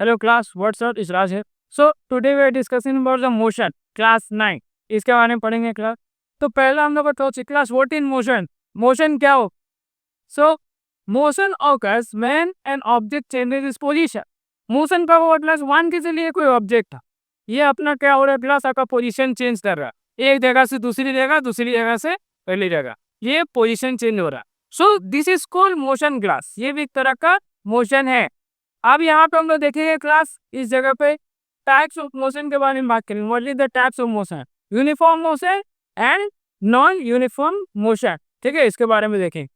Hello class, what's up? It's Raj here. So today we are discussing about the motion, class 9. इसके बारे में पढ़ेंगे class. तो पहला हम लोग बताओ class what in motion. Motion क्या हो? So motion occurs when an object changes its position. Motion का वो क्लास 1 के लिए कोई ऑब्जेक्ट था. ये अपना क्या हो रहा है क्लास आपका पोजीशन चेंज कर रहा है. एक जगह से दूसरी जगह से पहली जगह. ये पोजीशन चेंज हो रहा है. So this is called motion class. ये भी एक तरह का मोशन है. अब यहाँ पे हम लोग देखेंगे क्लास इस जगह पे टाइप्स ऑफ मोशन के बारे में बात करेंगे. What is the types of motion? Uniform motion and non uniform motion. ठीक है, इसके बारे में देखें.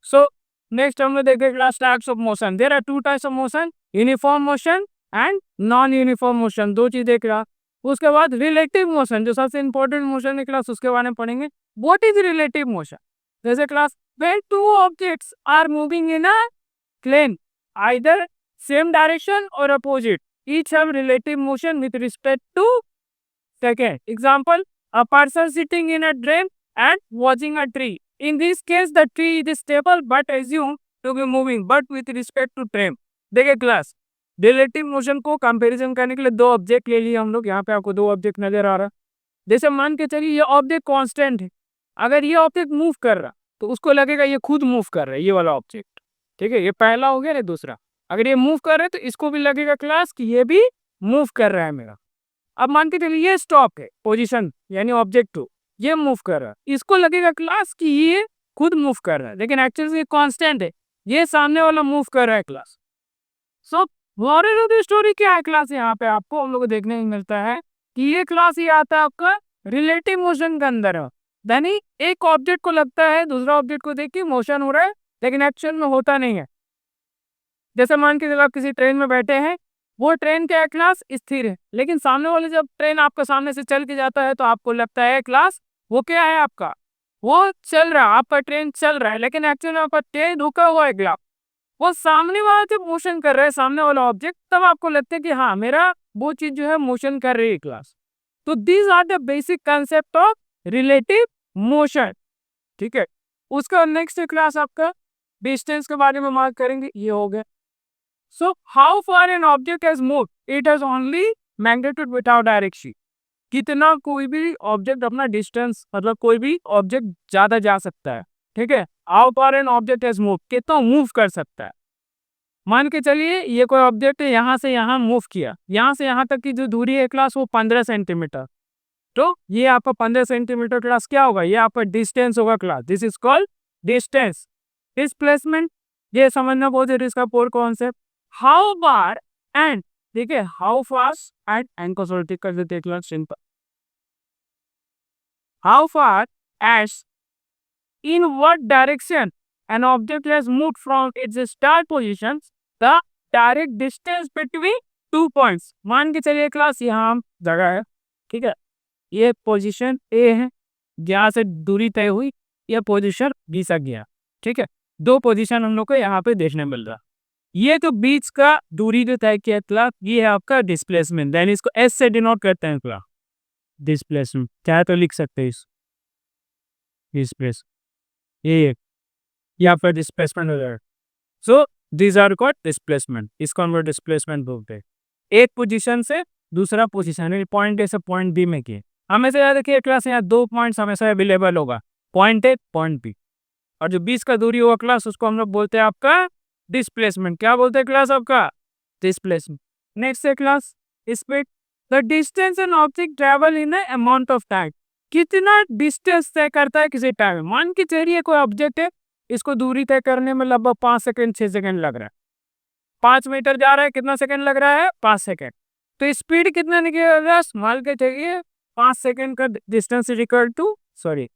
सो नेक्स्ट हम लोग देखेंगे class types of motion. There are two types of motion, uniform motion and non uniform motion. दो चीज देख रहा. उसके बाद रिलेटिव मोशन जो सबसे इंपॉर्टेंट मोशन है क्लास, उसके बारे में पढ़ेंगे. What is relative motion? जैसे class when two objects are moving in a plane either same direction or opposite, each have relative motion with respect to second. Example, a person sitting in a train and watching a tree. In this case the tree is stable but assumed to be moving but with respect to train. देखिए class, relative motion को comparison करने के लिए दो object ले लिए हम लोग. यहाँ पे आपको दो ऑब्जेक्ट नजर आ रहा. जैसे मान के चलिए ये ऑब्जेक्ट कांस्टेंट है. अगर ये ऑब्जेक्ट मूव कर रहा तो उसको लगेगा ये खुद मूव कर रहा है, ये वाला ऑब्जेक्ट. ठीक है, ये पहला हो गया ना. दूसरा, अगर ये मूव कर रहा है तो इसको भी लगेगा क्लास कि ये भी मूव कर रहा है मेरा. अब मान के चलिए ये स्टॉप है पोजीशन, यानी ऑब्जेक्ट 2 ये मूव कर रहा है, इसको लगेगा क्लास कि ये खुद मूव कर रहा है, लेकिन एक्चुअली ये कांस्टेंट है, ये सामने वाला मूव कर रहा है class. So moral of the story क्या है क्लास? यहाँ पे आपको हम लोग को देखने को मिलता है कि ये क्लास ये आता है आपका रिलेटिव मोशन के अंदर है. यानी एक ऑब्जेक्ट को लगता है दूसरा ऑब्जेक्ट को देख के मोशन हो रहा है, लेकिन एक्चुअल में होता नहीं है. जैसे मान के चलो आप किसी ट्रेन में बैठे हैं, वो ट्रेन क्या है क्लास स्थिर है, लेकिन सामने वाले जब ट्रेन आपका सामने से चल के जाता है तो आपको लगता है क्लास वो क्या है आपका, वो चल रहा है, आपका ट्रेन चल रहा है, लेकिन एक्चुअल में आपका ट्रेन रुका हुआ है क्लास. वो सामने वाला जब मोशन कर रहा है सामने वाला ऑब्जेक्ट, तब आपको लगता है कि हाँ मेरा वो चीज जो है मोशन कर रही है क्लास. तो these are the basic concept of relative motion. ठीक है, उसका नेक्स्ट क्लास आपका डिस्टेंस के बारे में बात करेंगे. ये हो गया. So how far an object has moved, it has only magnitude without direction. कितना कोई भी ऑब्जेक्ट अपना डिस्टेंस, मतलब कोई भी ऑब्जेक्ट ज्यादा जा सकता है. ठीक है, how far an object has move, कितना मूव कर सकता है. मान के चलिए ये कोई ऑब्जेक्ट है, यहाँ से यहाँ मूव किया, यहाँ से यहाँ तक की जो दूरी है क्लास वो 15 सेंटीमीटर. तो ये आपका 15 सेंटीमीटर क्लास क्या होगा, ये आपका डिस्टेंस होगा class. This is called distance. Displacement, ये समझना बहुत जरूरी इसका पोर कॉन्सेप्ट. हाउ फार एंड, ठीक है, हाउ फास्ट एंड को सॉल्व कर देते हैं class simple. How far as in what direction an object has moved from its start position, the direct distance between two points. मान के चलिए क्लास यहाँ जगह है. ठीक है, ये पोजीशन ए है, जहाँ से दूरी तय हुई, यह पोजीशन बी तक गया. ठीक है, दो पोजीशन हम लोग को यहाँ पे देखने मिल रहा. ये तो बीच का दूरी जो तय किया क्लास, ये है आपका डिस्प्लेसमेंट. देन इसको एस से डिनोट करते हैं क्लास. डिस्प्लेसमेंट चाहे तो लिख सकते हैं इस डिस्प्लेस, ये आपका डिस्प्लेसमेंट हो जाएगा. So these are called displacement. इसको हम लोग डिस्प्लेसमेंट बोलते हैं. एक पोजीशन से दूसरा पोजीशन, पॉइंट ए से पॉइंट बी में किए. हमेशा याद रखिए क्लास, यहाँ दो पॉइंट्स हमेशा अवेलेबल होगा, पॉइंट ए पॉइंट बी, और जो बीच का दूरी होगा क्लास उसको हम लोग बोलते हैं आपका डिस्प्लेसमेंट. क्या बोलते हैं क्लास आपका? डिस्प्लेसमेंट. नेक्स्ट है class speed. The distance an object travel in amount of time. कितना डिस्टेंस तय करता है किसी टाइम में. मान के चलिए कोई ऑब्जेक्ट है, इसको दूरी तय करने में लगभग 5 सेकंड 6 सेकंड लग रहा है. 5 मीटर जा रहा है, कितना सेकंड लग रहा है? 5 सेकंड. तो स्पीड कितना निकलेगा? मान के चलिए 5 सेकंड का distance is equal to, sorry,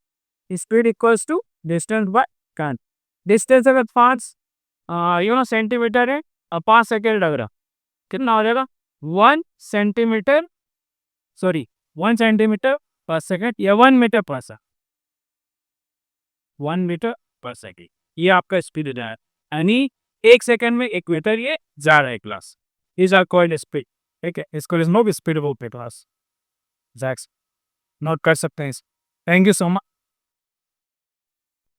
speed equals to distance by कान. डिस्टेंस अगर 5 सेंटीमीटर है और 5 सेकंड लग रहा, कितना हो जाएगा? 1 सेंटीमीटर, सॉरी 1 सेंटीमीटर पर सेकंड, या 1 मीटर पर सेकंड, 1 मीटर पर सेकंड. ये आपका स्पीड है, यानी 1 सेकंड में 1 मीटर ये जा रहा है class. Is are called speed. ठीक है, इसको नो स्पीड बोलते क्लास. जैक्स नोट कर सकते हैं. Thank you so much.